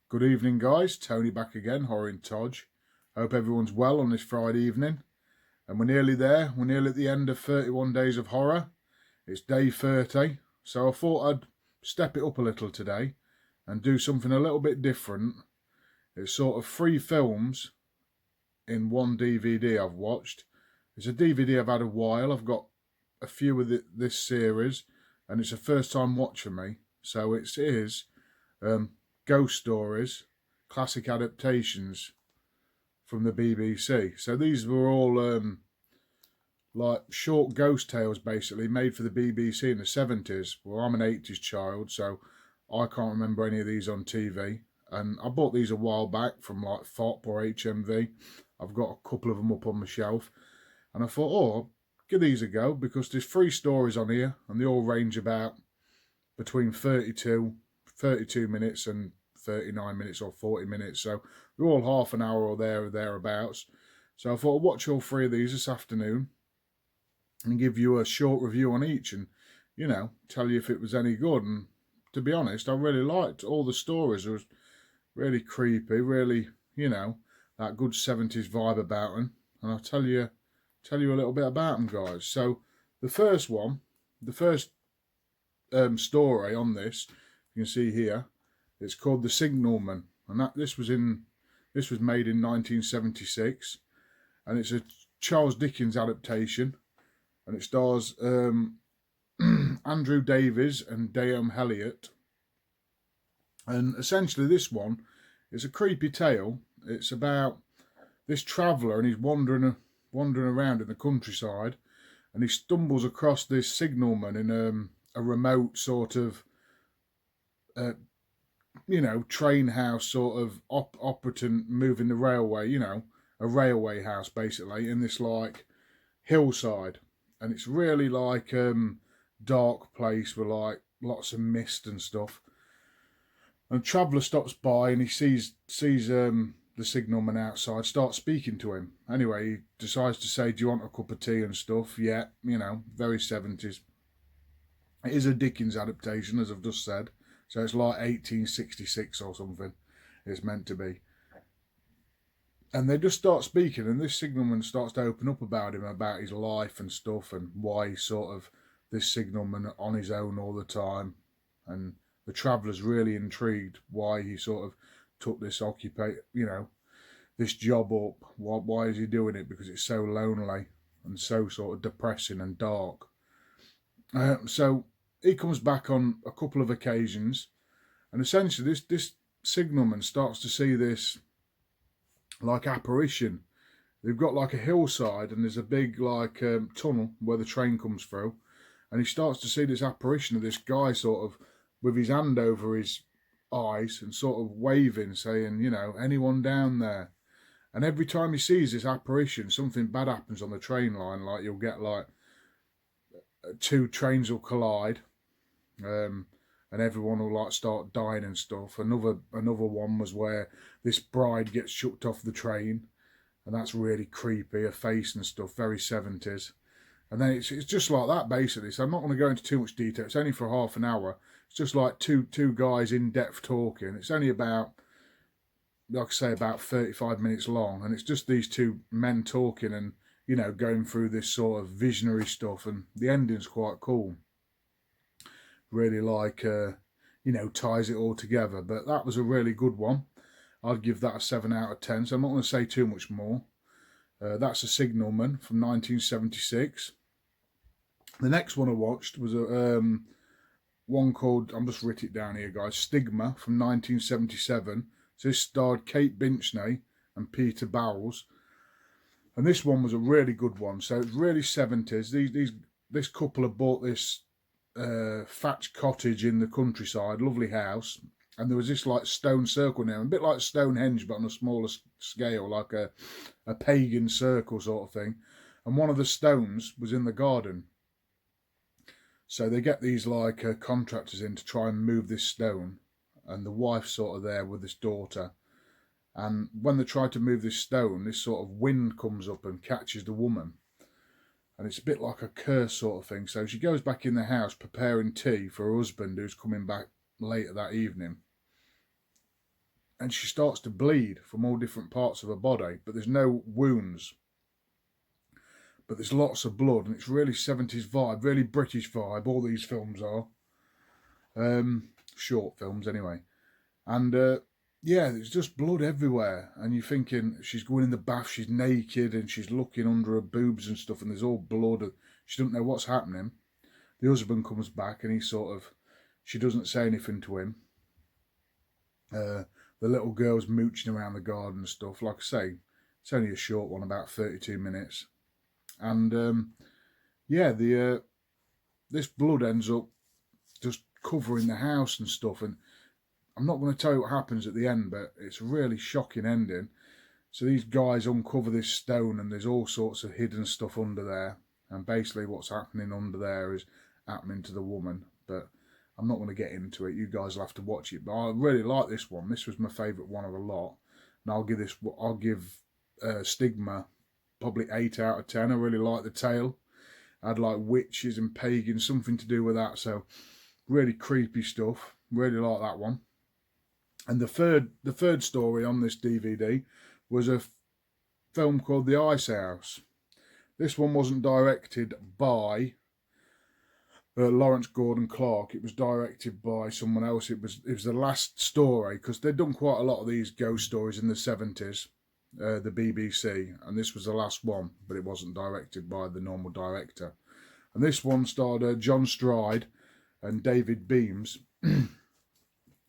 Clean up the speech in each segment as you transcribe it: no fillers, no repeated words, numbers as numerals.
Good evening, guys. Tony back again, Horror in Todge. Hope everyone's well on this Friday evening. And we're nearly there. We're nearly at the end of 31 Days of Horror. It's day 30. So I thought I'd step it up a little today and do something a little bit different. It's sort of 3 films in one DVD I've watched. It's a DVD I've had a while. I've got a few of this series, and it's a first time watch for me. So it is Ghost Stories, classic adaptations from the BBC. So these were all like short ghost tales basically made for the BBC in the 70s. Well, I'm an 80s child, so I can't remember any of these on TV. And I bought these a while back from like FOP or HMV. I've got a couple of them up on my shelf. And I thought, I'll give these a go because there's 3 stories on here and they all range about between 32 minutes and 39 minutes or 40 minutes. So they're all half an hour or thereabouts. So I thought I'd watch all 3 of these this afternoon and give you a short review on each and, tell you if it was any good. And to be honest, I really liked all the stories. It was really creepy, really, that good 70s vibe about them. And I'll tell you a little bit about them, guys. So the first story on this, you can see here, it's called The Signalman, and this was made in 1976, and it's a Charles Dickens adaptation, and it stars Andrew Davies and Dame Elliott. And essentially this one is a creepy tale. It's about this traveller, and he's wandering around in the countryside, and he stumbles across this signalman in a remote sort of train house sort of operatant moving the railway, a railway house basically in this like hillside. And it's really like dark place with like lots of mist and stuff. And traveller stops by and he sees the signalman outside, starts speaking to him. Anyway, he decides to say, do you want a cup of tea and stuff? Yeah, very 70s. It is a Dickens adaptation, as I've just said. So it's like 1866 or something. It's meant to be. And they just start speaking, and this signalman starts to open up about him, about his life and stuff, and why he's sort of this signalman on his own all the time. And the traveller's really intrigued why he sort of took this this job up. Why is he doing it? Because it's so lonely and so sort of depressing and dark. So he comes back on a couple of occasions, and essentially this signalman starts to see this like apparition. They've got like a hillside, and there's a big like tunnel where the train comes through, and he starts to see this apparition of this guy sort of with his hand over his eyes and sort of waving, saying, anyone down there. And every time he sees this apparition, something bad happens on the train line. Like you'll get like 2 trains will collide, and everyone will like start dying and stuff. Another one was where this bride gets chucked off the train, and that's really creepy, her face and stuff, very 70s. And then it's just like that basically. So I'm not going to go into too much detail. It's only for half an hour. It's just like two guys in depth talking. It's only about, like I say, about 35 minutes long, and it's just these 2 men talking and going through this sort of visionary stuff, and the ending's quite cool. Really like, ties it all together. But that was a really good one. I'd give that a 7 out of 10, so I'm not going to say too much more. That's A Signalman from 1976. The next one I watched was one called, I'm just written it down here, guys, Stigma from 1977. So this starred Kate Binchney and Peter Bowles. And this one was a really good one. So it's really 70s. This couple have bought this thatched cottage in the countryside, lovely house. And there was this like stone circle now, a bit like Stonehenge, but on a smaller scale, like a pagan circle sort of thing. And one of the stones was in the garden. So they get these like contractors in to try and move this stone. And the wife's sort of there with this daughter. And when they try to move this stone, this sort of wind comes up and catches the woman. And it's a bit like a curse sort of thing. So she goes back in the house preparing tea for her husband who's coming back later that evening. and she starts to bleed from all different parts of her body, but there's no wounds. But there's lots of blood, and it's really 70s vibe, really British vibe. All these films are. Short films, anyway. And, yeah, there's just blood everywhere. And you're thinking, she's going in the bath, she's naked, and she's looking under her boobs and stuff, and there's all blood. And she doesn't know what's happening. The husband comes back, and she doesn't say anything to him. The little girl's mooching around the garden and stuff. Like I say, it's only a short one, about 32 minutes. And, yeah, this blood ends up just covering the house and stuff. And I'm not going to tell you what happens at the end, but it's a really shocking ending. So these guys uncover this stone, and there's all sorts of hidden stuff under there. And basically what's happening under there is happening to the woman. But I'm not going to get into it. You guys will have to watch it. But I really like this one. This was my favourite one of the lot. And I'll give Stigma probably 8 out of 10. I really like the tale. I had like witches and pagans, something to do with that. So really creepy stuff. Really like that one. And the third story on this DVD was a film called The Ice House. This one wasn't directed by Lawrence Gordon Clark. It was directed by someone else. It was the last story, because they'd done quite a lot of these ghost stories in the 70s, the BBC, and this was the last one, but it wasn't directed by the normal director. And this one starred John Stride and David Beams.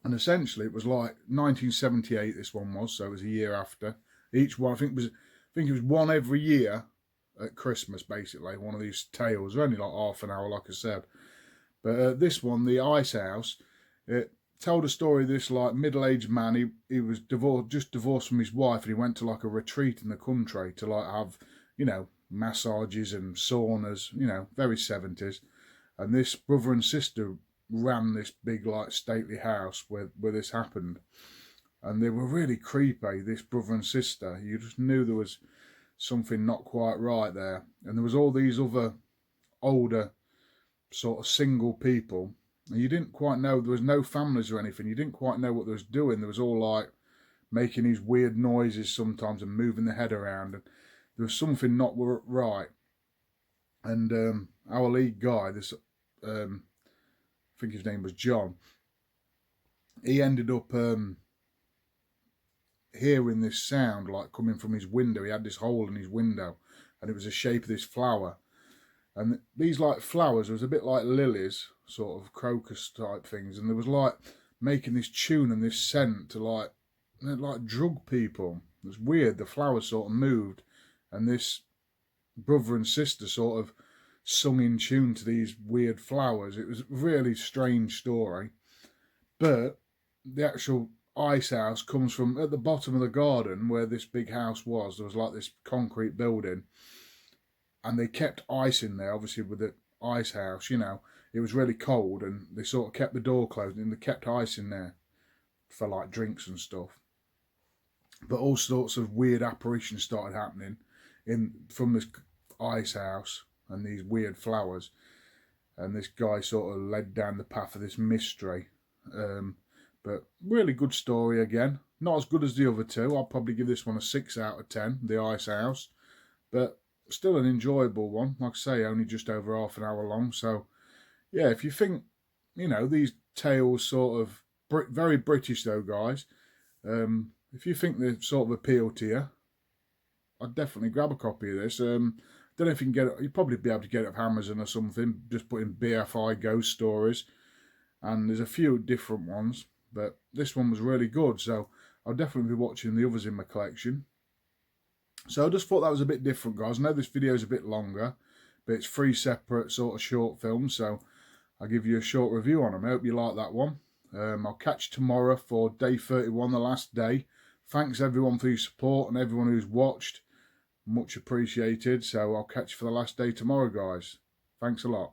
And essentially it was like 1978 this one was, so it was a year after. Each one, I think it was one every year at Christmas, basically, one of these tales. They're only like half an hour, like I said. But this one, The Ice House, it told a story of this like middle-aged man. He was just divorced from his wife, and he went to like a retreat in the country to like have, you know, massages and saunas, you know, very 70s. And this brother and sister ran this big like stately house where this happened. And they were really creepy, this brother and sister. You just knew there was something not quite right there. And there was all these other older sort of single people, and you didn't quite know, there was no families or anything, you didn't quite know what they was doing. There was all like making these weird noises sometimes and moving the head around, and there was something not right. And our lead guy, this I think his name was John, he ended up hearing this sound like coming from his window. He had this hole in his window, and it was the shape of this flower. And these like flowers, it was a bit like lilies, sort of crocus type things, and there was like making this tune and this scent to like drug people. It was weird. The flowers sort of moved, and this brother and sister sort of sung in tune to these weird flowers. It was a really strange story. But the actual ice house comes from at the bottom of the garden where this big house was. There was like this concrete building, and they kept ice in there, obviously with the ice house, you know. It was really cold, and they sort of kept the door closed, and they kept ice in there for like drinks and stuff. But all sorts of weird apparitions started happening from this ice house and these weird flowers. And this guy sort of led down the path of this mystery. But really good story again. Not as good as the other two. I'll probably give this one a 6 out of 10, The Ice House. But still an enjoyable one. Like I say, only just over half an hour long. So, yeah, if you think, you know, these tales sort of, very British though, guys. If you think they sort of appeal to you, I'd definitely grab a copy of this. Don't know if you can get it. You'd probably be able to get it off Amazon or something. Just put in BFI Ghost Stories. And there's a few different ones. But this one was really good. So I'll definitely be watching the others in my collection. So I just thought that was a bit different, guys. I know this video is a bit longer, but it's 3 separate sort of short films. So I'll give you a short review on them. I hope you like that one. I'll catch you tomorrow for day 31, the last day. Thanks everyone for your support and everyone who's watched. Much appreciated. So I'll catch you for the last day tomorrow, guys. Thanks a lot.